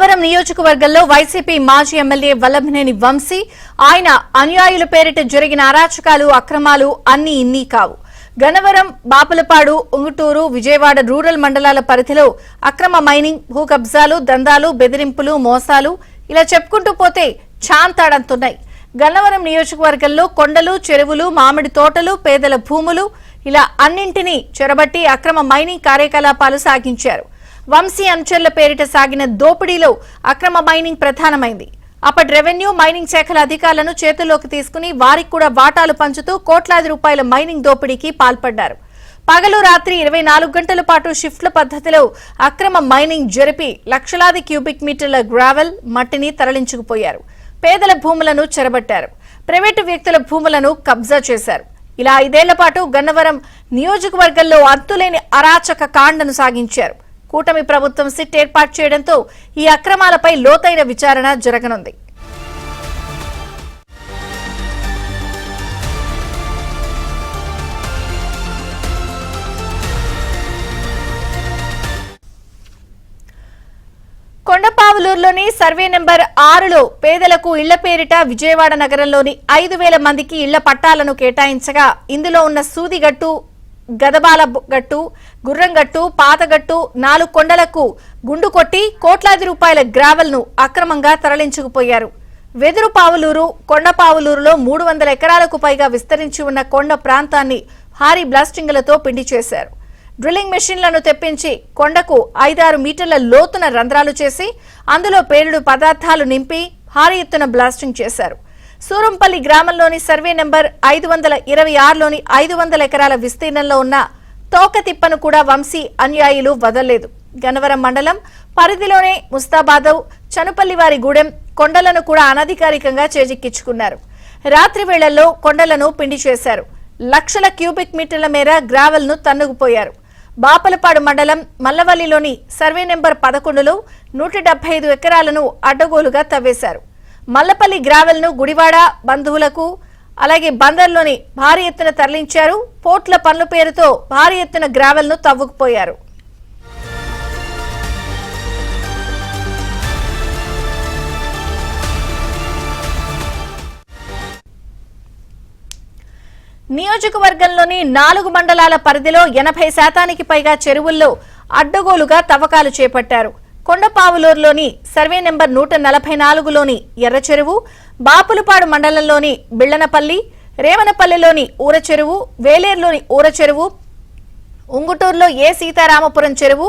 గన్నవరం నియోజకవర్గంలో వైసీపీ మాజీ ఎమ్మెల్యే వల్లభనేని వంశీ ఆయన అనుయాయుల పేరిట జరిగిన అరాచకాలు అక్రమాలు అన్నీ ఇన్ని కావు. గన్నవరం, బాపులపాడు, ఉంగుటూరు, విజయవాడ రూరల్ మండలాల పరిధిలో అక్రమ మైనింగ్, భూ కబ్జాలు, దందాలు, బెదిరింపులు, మోసాలు ఇలా చెప్పుకుంటూ పోతే చాంతాడంతున్నాయి. గన్నవరం నియోజకవర్గంలో కొండలు, చెరువులు, మామిడి తోటలు, పేదల భూములు ఇలా అన్నింటినీ చెరబట్టి అక్రమ మైనింగ్ కార్యకలాపాలు సాగించారు. వంశీ అనుచరుల పేరిట సాగిన దోపిడీలో అక్రమ మైనింగ్ ప్రధానమైంది. అప్పటి రెవెన్యూ, మైనింగ్ శాఖల అధికారులను చేతుల్లోకి తీసుకుని వారికి కూడా వాటాలు పంచుతూ కోట్లాది రూపాయల మైనింగ్ దోపిడీకి పాల్పడ్డారు. పగలు రాత్రి 24 గంటల పాటు షిఫ్ట్ల పద్ధతిలో అక్రమ మైనింగ్ జరిపి లక్షలాది క్యూబిక్ మీటర్ల గ్రావెల్, మట్టిని తరలించుకుపోయారు. పేదల భూములను చెరబట్టారు. ప్రైవేటు వ్యక్తుల భూములను కబ్జా చేశారు. ఇలా 5 ఏళ్ల పాటు గన్నవరం నియోజకవర్గంలో అంతులేని అరాచక కాండను సాగించారు. కూటమి ప్రభుత్వం సిట్ ఏర్పాటు చేయడంతో ఈ అక్రమాలపై లోతైన విచారణ జరగనుంది. కొండపావులూరులోని సర్వే నెంబర్ 6లో పేదలకు ఇళ్ల పేరిట విజయవాడ నగరంలోని 5,000 మందికి ఇళ్ల పట్టాలను కేటాయించగా ఇందులో ఉన్న సూదిగట్టు, గదబాల గట్టు, గుర్రంగట్టు, పాతగట్టు 4 కొండలకు గుండు కొట్టి కోట్లాది రూపాయల గ్రావెల్ ను అక్రమంగా తరలించుకుపోయారు. వెదురుపావులూరు, కొండపావులూరులో 300 ఎకరాలకు పైగా విస్తరించి ఉన్న కొండ ప్రాంతాన్ని భారీ బ్లాస్టింగులతో పిండి చేశారు. డ్రిల్లింగ్ మెషిన్లను తెప్పించి కొండకు 5-6 మీటర్ల లోతున రంధ్రాలు చేసి అందులో పేలుడు పదార్థాలు నింపి భారీ ఎత్తున బ్లాస్టింగ్ చేశారు. సూరంపల్లి గ్రామంలోని సర్వే నెంబర్ 526లోని 500 ఎకరాల విస్తీర్ణంలో ఉన్న తోకతిప్పను కూడా వంశీ అనుయాయులు వదలలేదు. గన్నవరం మండలం పరిధిలోనే ముస్తాబాద్, చనుపల్లివారిగూడెం కొండలను కూడా అనధికారికంగా చేజిక్కించుకున్నారు. రాత్రి వేళల్లో కొండలను పిండి చేశారు. లక్షల క్యూబిక్ మీటర్ల మేర గ్రావెల్ ను తన్నుకుపోయారు. బాపలపాడు మండలం మల్లవల్లిలోని సర్వే నెంబర్ 11లో 175 ఎకరాలను అడ్డగోలుగా తవ్వేశారు. మల్లపల్లి గ్రావెల్ ను గుడివాడ బంధువులకు అలాగే బందర్లోని భారీ ఎత్తున తరలించారు. పోర్ట్ల పనుల పేరుతో భారీ ఎత్తున గ్రావెల్ ను తవ్వుకుపోయారు. నియోజకవర్గంలోని 4 మండలాల పరిధిలో 80% పైగా చెరువుల్లో అడ్డగోలుగా తవ్వకాలు చేపట్టారు. కొండపావులూరులోని సర్వే నెంబర్ 144లోని ఎర్ర చెరువు, బాపులపాడు మండలంలోని బిళ్లనపల్లి, రేవనపల్లిలోని ఊర చెరువు, వేలేరులోని ఊర చెరువు, ఉంగుటూరులో ఏ సీతారామపురం చెరువు,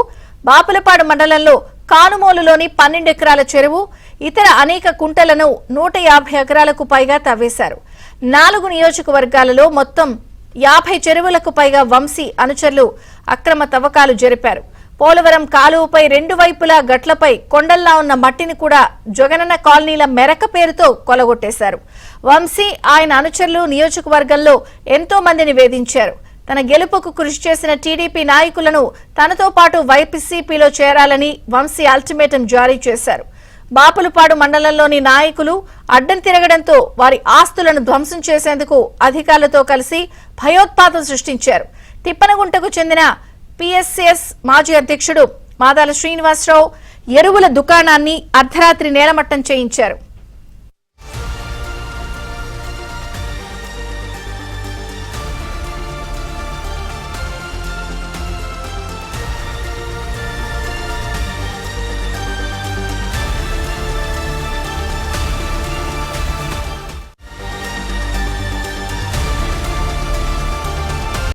బాపులపాడు మండలంలో కానుమోలులోని 12 ఎకరాల చెరువు, ఇతర అనేక కుంటలను 150 ఎకరాలకు పైగా తవ్వేశారు. 4 నియోజకవర్గాలలో మొత్తం 50 చెరువులకు పైగా వంశీ అనుచరులు అక్రమ తవ్వకాలు జరిపారు. పోలవరం కాలువపై 2 వైపులా గట్లపై కొండల్లా ఉన్న మట్టిని కూడా జగనన్న కాలనీల మెరక పేరుతో కొలగొట్టేశారు. వంశీ ఆయన అనుచరులు నియోజకవర్గంలో ఎంతో మందిని వేధించారు. తన గెలుపుకు కృషి చేసిన టీడీపీ నాయకులను తనతో పాటు వైసీపీలో చేరాలని వంశీ అల్టిమేటం జారీ చేశారు. బాపులపాడు మండలంలోని నాయకులు అడ్డం తిరగడంతో వారి ఆస్తులను ధ్వంసం చేసేందుకు అధికారులతో కలిసి భయోత్పాతం సృష్టించారు. తిప్పనగుంటకు చెందిన పిఎస్సిఎస్ మాజీ అధ్యక్షుడు మాదాల శ్రీనివాసరావు ఎరువుల దుకాణాన్ని అర్ధరాత్రి నేలమట్టం చేయించారు.